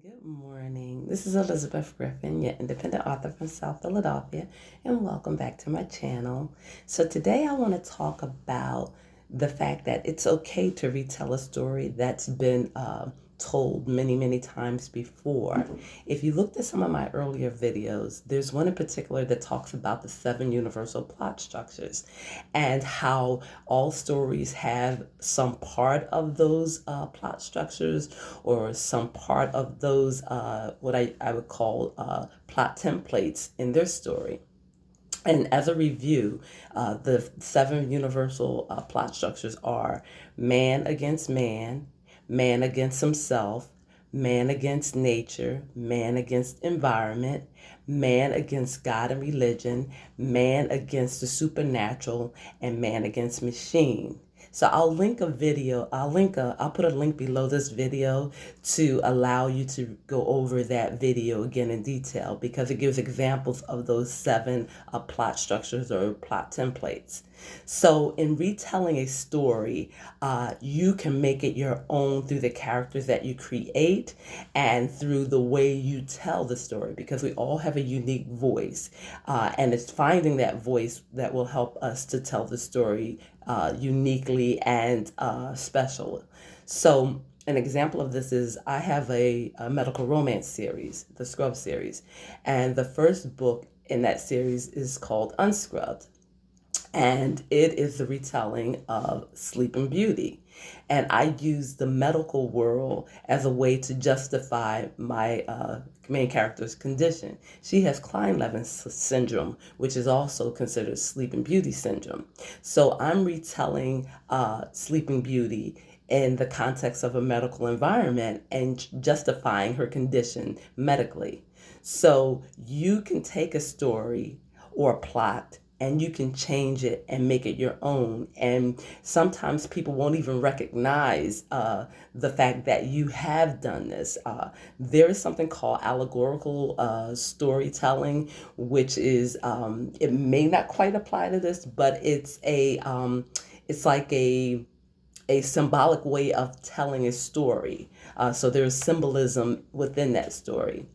Good morning. This is Elizabeth Griffin, your independent author from South Philadelphia, and welcome back to my channel. So today I want to talk about the fact that it's okay to retell a story that's been told many, many times before. If you looked at some of my earlier videos, there's one in particular that talks about the 7 universal plot structures and how all stories have some part of those plot structures or some part of those, what I would call plot templates in their story. And as a review, the 7 universal plot structures are man against man, man against himself, man against nature, man against environment, man against God and religion, man against the supernatural, and man against machine. So I'll put a link below this video to allow you to go over that video again in detail because it gives examples of those 7 plot structures or plot templates. So in retelling a story, you can make it your own through the characters that you create and through the way you tell the story, because we all have a unique voice, and it's finding that voice that will help us to tell the story uniquely and special. So an example of this is I have a medical romance series, the Scrub series, and the first book in that series is called Unscrubbed. And it is the retelling of Sleeping Beauty. And I use the medical world as a way to justify my main character's condition. She has Klein-Levin syndrome, which is also considered Sleeping Beauty syndrome. So I'm retelling Sleeping Beauty in the context of a medical environment and justifying her condition medically. So you can take a story or a plot and you can change it and make it your own. And sometimes people won't even recognize the fact that you have done this. There is something called allegorical storytelling, which is, it may not quite apply to this, but it's like a symbolic way of telling a story. So there's symbolism within that story.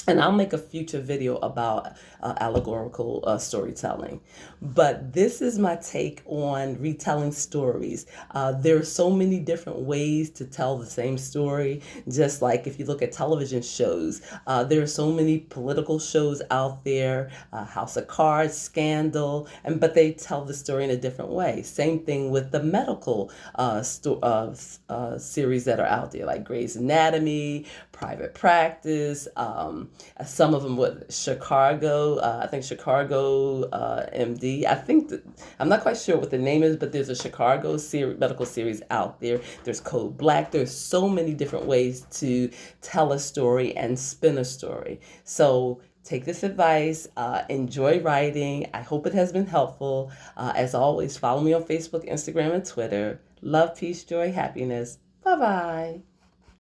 And I'll make a future video about allegorical storytelling. But this is my take on retelling stories. There are so many different ways to tell the same story. Just like if you look at television shows, there are so many political shows out there, House of Cards, Scandal, but they tell the story in a different way. Same thing with the medical series that are out there, like Grey's Anatomy, Private Practice, some of them with Chicago, I think Chicago MD. I'm not quite sure what the name is, but there's a Chicago medical series out there. There's Code Black. There's so many different ways to tell a story and spin a story. So take this advice, enjoy writing. I hope it has been helpful. As always, follow me on Facebook, Instagram, and Twitter. Love, peace, joy, happiness. Bye-bye.